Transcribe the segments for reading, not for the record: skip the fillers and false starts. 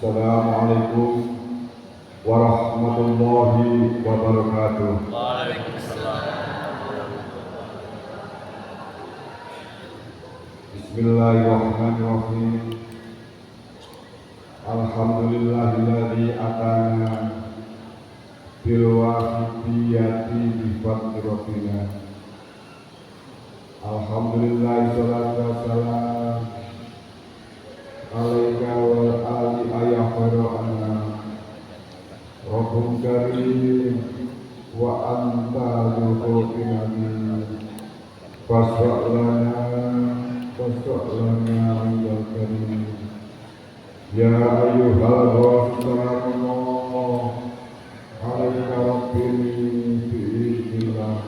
Assalamualaikum warahmatullahi wabarakatuh. Waalaikumsalam. Bismillahirrahmanirrahim. Alhamdulillahilladzi atana bil wahidiyati bi fadli rabbina. Alhamdulillah sholatu wassalam alaika wa ali ayyafarana Rabbun karim wa anta yuhqinani fasra'lana ya karim ya ayyuhal rasulullah alaika rabbini bi'idillah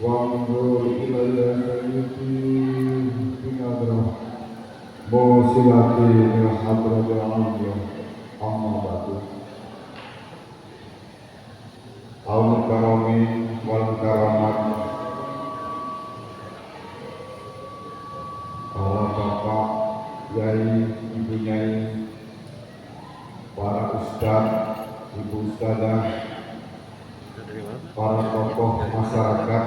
wa anzur ilayya sayyidi binadrah Musilati min hadrati al-anbiya amma ba'du. Al-mukarramin wal karamat, para bapak, yai, ibu nyai, para ustadz, ibu ustadzah, para tokoh masyarakat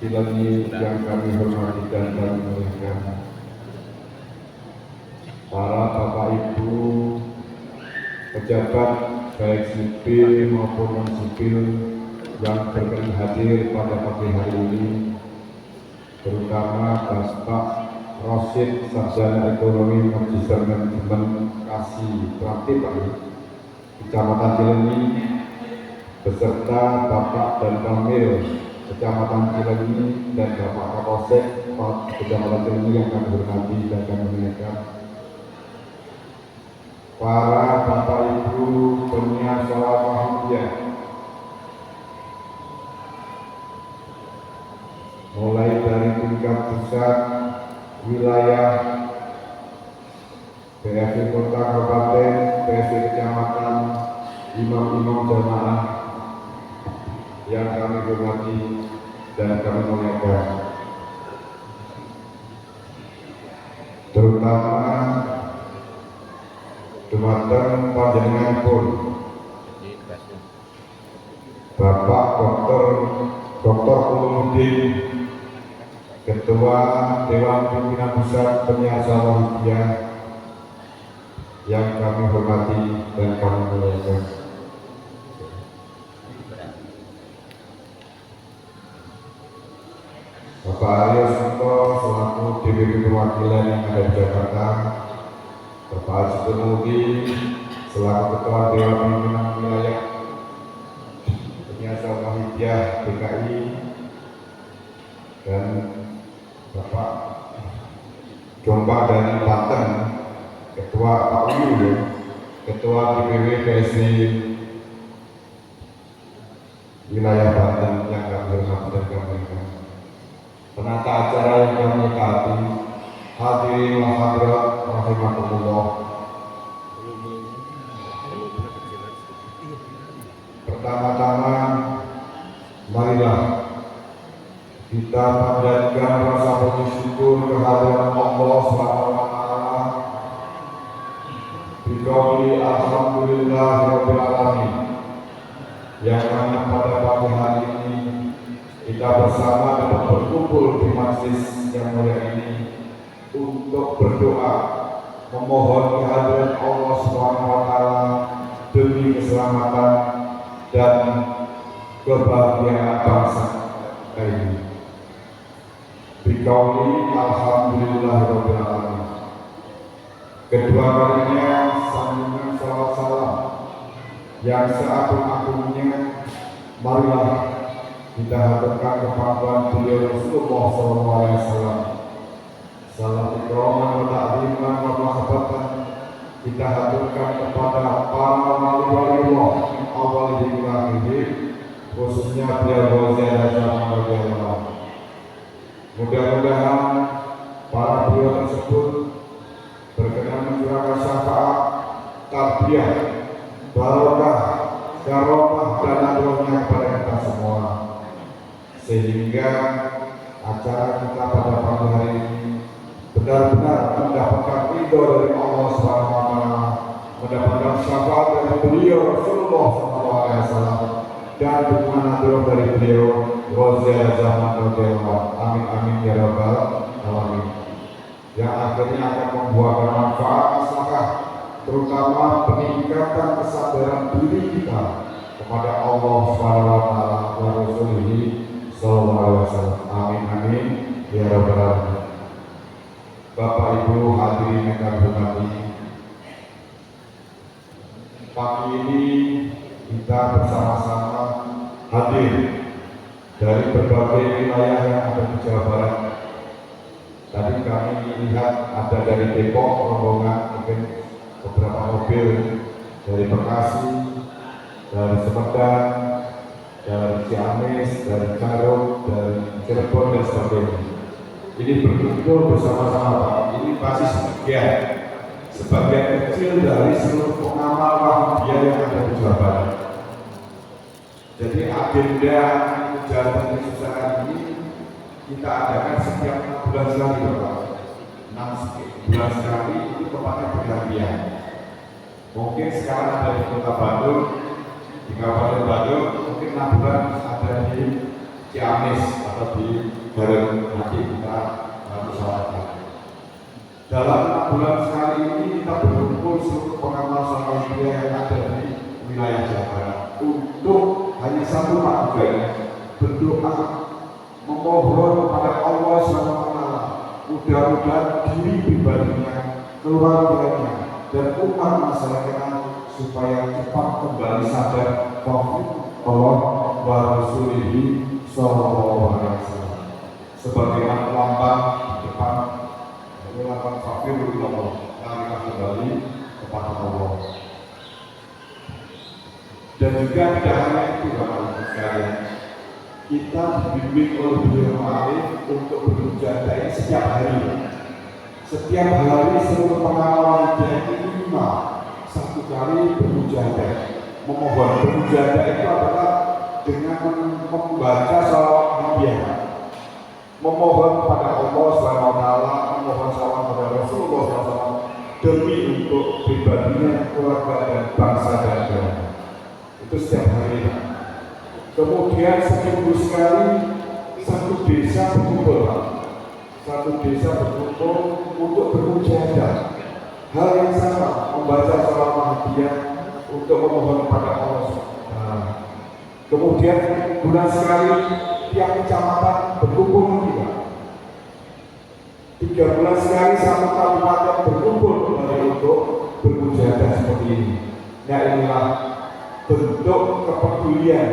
Cileunyi yang kami hormati dan kami muliakan, para bapak ibu pejabat baik sipil maupun non sipil yang berkenan hadir pada pagi hari ini, terutama Bapak Rosid Sarjana Ekonomi Magister Manajemen Kasih Praktik Kecamatan Cileunyi, beserta Bapak dan Kamil Kecamatan Cileunyi dan Bapak Kapolsek Kecamatan Cileunyi yang kami hormati dan kami muliakan, para bapak ibu penyiar sholat wahidiyah, mulai dari tingkat pusat, wilayah, PSI Kota Kabupaten, PSI Kecamatan, imam-imam jamaah yang kami hormati dan kami muliakan, terutama dumateng panjenenganipun Bapak Dr. Ulumuddin, Ketua Dewan Pimpinan Pusat Penyiar Wahidiyah yang kami hormati dan kami muliakan, Bapak Aryo Sunto selaku DPP Perwakilan yang ada di Jakarta, Bapak Haji Tumudi selaku Ketua Dewan Pimpinan Wilayah Penyiar Wahidiyah DKI, dan Bapak Jombang dari Banten, Ketua Pak Uyu, Ketua DPW PSI Wilayah Banten yang kami hormati dan kami muliakan, penata acara yang kami hormati, hadirin wa hadirat rahimakumullah. Pertama-tama marilah kita panjatkan rasa puji syukur kehadirat Allah SWT. Biqauli alhamdulillahirabbil alamin, yang mana pada pagi hari ini kita bersama dapat berkumpul di majelis yang mulia ini untuk berdoa memohon kehadiran Allah SWT demi keselamatan dan kebahagiaan bangsa ini. Biqauli alhamdulillahirabbil alamin. Kedua kalinya sambungan salawat salam yang seagung-agungnya marilah kita haturkan kepada beliau Rasulullah SAW. Salam ikraman wa ta'ziman wa mahabbatan kita haturkan kepada para wali-wali Allah min awalihim ila akhirih, khususnya beliau Ghazali Zaman. Mudah-mudahan para beliau tersebut berkenan mencurahkan syafaat, tarbiyah, barokah, karomah dan anugerahnya kepada kita semua, sehingga acara kita pada pagi hari ini benar-benar mendapatkan ridho dari Allah SWT mendapatkan syafaat dari beliau Rasulullah SAW dan dukungan dari beliau Rozia Zaman Radhiyallahu. Amin amin ya rabbal alamin. Yang akhirnya akan membuahkan manfaat masyarakat, terutama peningkatan kesadaran diri kita kepada Allah SWT wa Rasulih sallallahu alaihi wasallam. Amin amin ya rabbal alamin. Bapak Ibu hadirin yang kami hormati, pagi ini kita bersama-sama hadir dari berbagai wilayah yang ada di Jawa Barat. Tadi kami lihat ada dari Depok rombongan, mungkin beberapa mobil dari Bekasi, dari Sumedang, dari Ciamis, dari Garut, dari Cirebon dan sebagainya. Ini berkumpul bersama-sama Pak. Ini pasti sebagian kecil dari seluruh pengamal Wahabiyah yang ada di Jawa Barat. Jadi agenda kegiatan kesusahan ini kita adakan setiap 6 bulan sekali Bapak. 6 bulan sekali itu tempatnya bergantian. Mungkin sekarang ada di Kota Bandung, di Kabupaten Bandung, mungkin 6 bulan ada di Ciamis atau di Garut. Nanti kita usahakan. Dalam 6 bulan sekali ini kita berkumpul seluruh pengamal Wahabiyah yang ada di wilayah Jawa Barat untuk hanya satu tujuannya, berdoa memohon kepada Allah SWT, mudah-mudahan diri pribadinya, keluarganya, dan umat masyarakat supaya cepat kembali sadar tauhid Allah wa Rasulih sallallahu alaihi wasallam. Sebagaimana lambang di depan, lambang fakir Allah, kita kembali kepada Allah. Dan juga tidak hanya itu Bapak sekalian, kita dibimbing oleh beliau Ma'arif untuk bermujahadah setiap hari. Setiap hari seluruh pengawalan jadi minimal 1 kali bermujahadah. Memohon bermujahadah itu adalah dengan membaca shalawat Nabiya, memohon kepada Allah SWT, memohon shalawat kepada Rasulullah SAW demi untuk pribadinya, keluarga dan bangsa dan negara. Itu setiap hari. Kemudian seminggu sekali satu desa berkumpul, satu desa berkumpul untuk bermujahadah. Hal yang sama, membaca shalawat Nabiya untuk memohon kepada Allah. Kemudian bulan sekali tiap kecamatan berkumpul juga. 3 bulan sekali satu kabupaten berkumpul untuk bermujahadah seperti ini. Nah inilah bentuk kepedulian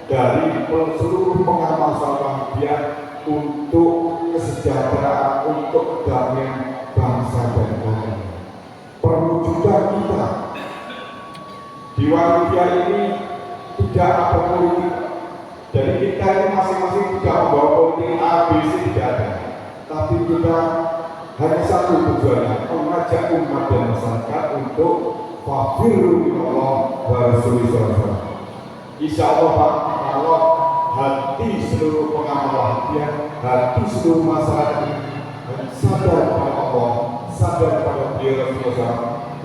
dari seluruh pengamal Wahabiyah untuk kesejahteraan, untuk kedamaian bangsa dan negara. Perwujudan kita di Wahabiyah ini tidak ada politik. Jadi kita ini masing-masing tidak membawa politik A, B, C, tidak ada. Tapi kita hanya satu tujuannya, mengajak umat dan masyarakat untuk fafiru Allah wa Rasulullah. Insya Allah Pak, kalau hati seluruh pengamal Wahabiyah, hati seluruh masyarakat sadar pada Allah, sadar pada beliau Rasulullah,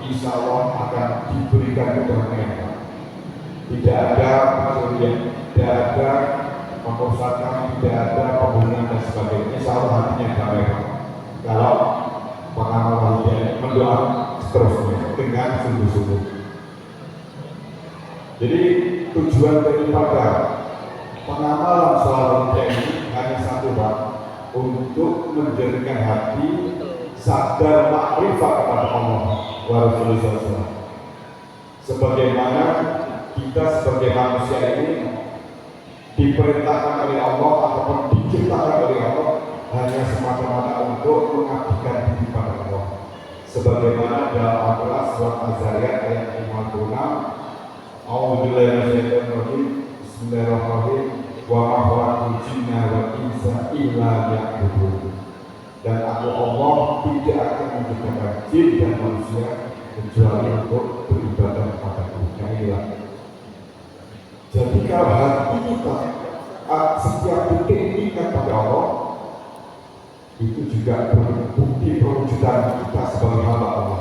insya Allah akan diberikan kedamaian. Tidak ada pencurian, tidak ada perusakan, tidak ada pembunuhan dan sebagainya. Insya Allah hatinya damai. Kalau pengamal Wahabiyah mendoa seterusnya dengan sungguh-sungguh. Jadi tujuan daripada pengamalan Wahabiyah ini hanya satu Pak, untuk menjadikan hati sadar makrifat kepada Allah wa Rasulullah. Sebagaimana kita sebagai manusia ini diperintahkan oleh Allah ataupun diciptakan oleh Allah hanya semata-mata untuk mengabdikan diri pada Allah. Sebagaimana dalam Al-Quran surat Az-Zariyat ayat 56, A'udzubillahi minasyaitonir rajim, Bismillahirrahmanirrahim, wa ma khalaqtul jinna wal insa illa liya'budun. Dan aku Allah tidak akan menciptakan jin dan manusia kecuali untuk beribadah kepadaku. Yang inilah. Jadi kalau hati kita setiap detik ingat pada Allah, itu juga bukti perwujudan kita sebagai hamba Allah.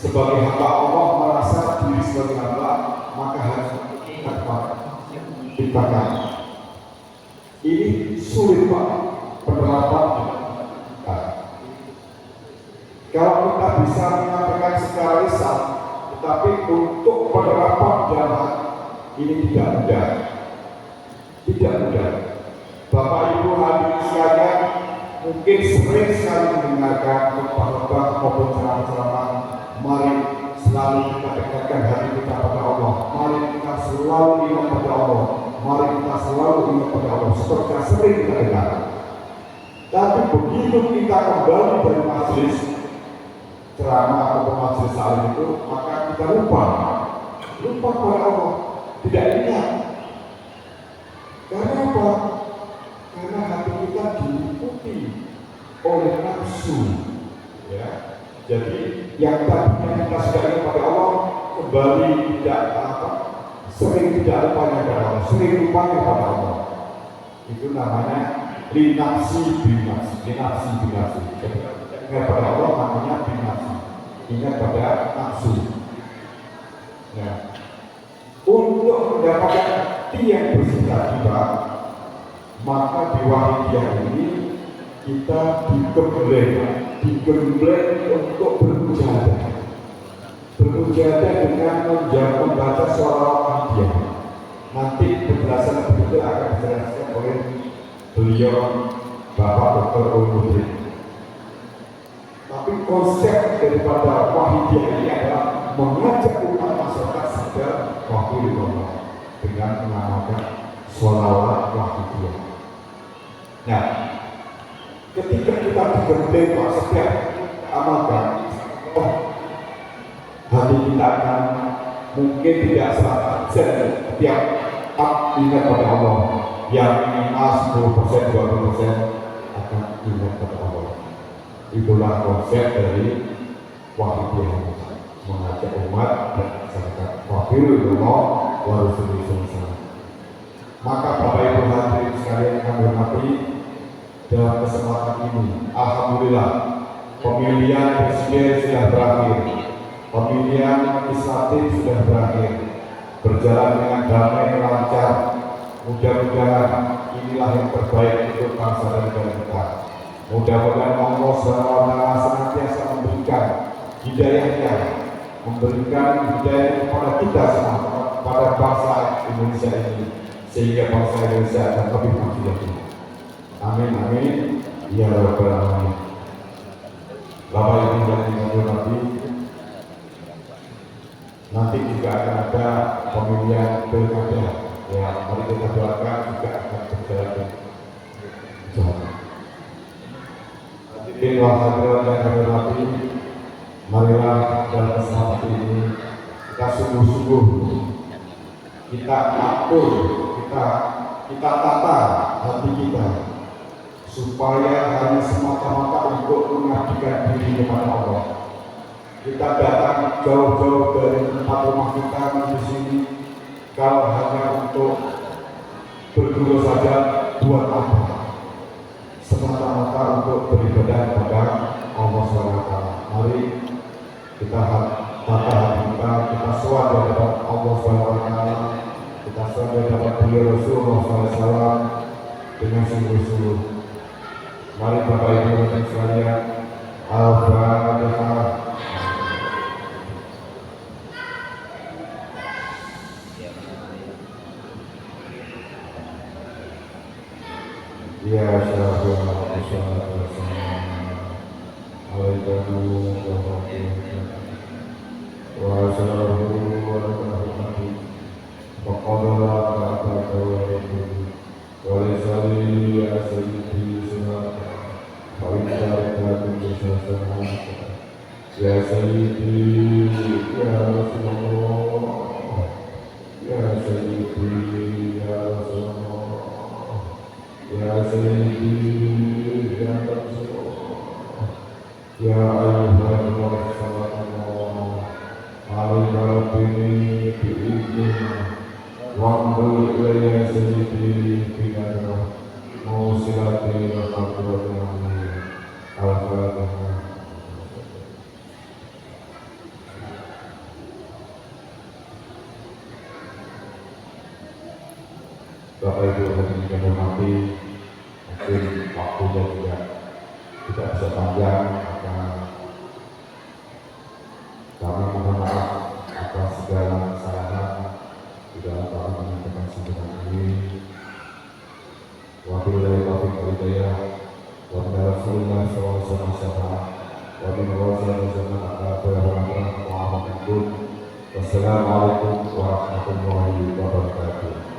Sebagai hamba Allah merasa diri sebagai hamba, maka harus diciptakan. Ini sulit Pak penerapan. Kalau kita bisa menyampaikan secara lisan, tetapi untuk penerapan dalam ini tidak mudah. Tidak mudah. Bapak Ibu hadirin sekalian, mungkin sering sekali mendengarkan khotbah maupun ceramah-ceramah. Mari selalu kita dekatkan hati kita pada Allah. Mari kita selalu ingat pada Allah. Mari kita selalu ingat pada Allah. Seperti yang sering kita dengar. Tapi begitu kita kembali dari majelis ceramah atau majelis saling itu, maka kita lupa pada Allah, tidak ingat. Karena apa? Karena hati kita diliputi oleh nafsu, ya. Jadi yang tadinya kita sudah ingat pada Allah, kembali sering tidak lupanya pada Allah, sering lupanya pada Allah. Itu namanya linafsi binafsi. Ingat pada Allah namanya binafsi, ingat pada nafsu. Ya. Untuk mendapatkan hati yang bersih-bersih, maka di Wahidiyah ini kita digembleng untuk bermujahadah dengan membaca sholawat Wahidiyah. Nanti penjelasan berikutnya akan dijelaskan oleh beliau Bapak Dr. Uludri. Tapi konsep daripada Wahidiyah ini adalah mengajak umat masyarakat sadar wahidullah dengan mengamalkan sholawat Wahidiyah. Nah, ketika kita digembleng setiap amalkan, hati kita akan mungkin tidak 100% setiap ingat pada Allah, yang minimal 10%, 20% akan ingat pada Allah. Itulah konsep dari Wahidiyah, mengajak umat dan masyarakat wahidullah wa rasulullah. Maka Bapak Ibu hadirin sekalian yang kami hormati, dalam kesempatan ini, alhamdulillah pemilihan presiden sudah berakhir, pemilihan legislatif sudah berakhir, berjalan dengan damai dan lancar. Mudah-mudahan inilah yang terbaik untuk bangsa dan negara kita. Mudah-mudahan Allah SWT senantiasa memberikan hidayahnya, memberikan hidayah kepada kita semua, kepada bangsa Indonesia ini, sehingga bangsa Indonesia akan lebih maju lagi. Amin, amin, ya rabbal alamin. Bapak Ibu yang dihormati, nanti juga akan ada pemilihan pilkada. Ya, mari kita doakan juga akan berjalan. Hadirin wa hadirat yang kami hormati, marilah dalam kesempatan ini kita sungguh-sungguh, kita atur, kita tata hati kita, supaya hanya semata-mata untuk mengabdikan diri kepada Allah. Kita datang jauh-jauh dari tempat rumah kita di sini, kalau hanya untuk berdua saja, buat apa? Semata-mata untuk beribadah kepada Allah SWT. Mari kita tata hati kita suara kepada Allah SWT, kita suara kepada beliau Rasulullah SAW dengan sungguh-sungguh. Mari Bapak Ibu dan sekalian, Al-Fatihah. Ya Syarul Ya Sayyidi Ya Rasulullah, Ya Sayyidi Ya Rasulullah, Ya Sayyidi Ya Rasulullah, Ya Ayyuhal Mursalullah, Alaika Rabbini bi'idnina, Wa'amdul ilayya Sayyidi Binara, Mausilati wa Qadratani, Al-Fatihah. Bapak Ibu hadirin yang hormati, mungkin waktunya juga tidak bisa panjang, maka kami mohon maaf atas segala kesalahan di dalam kami menyampaikan sambutan ini. Wabillahi taufiq wal hidayah. Wa min Rasulillah sallallahu alaihi wasallam. Wa min Wassalamualaikum warahmatullahi wabarakatuh.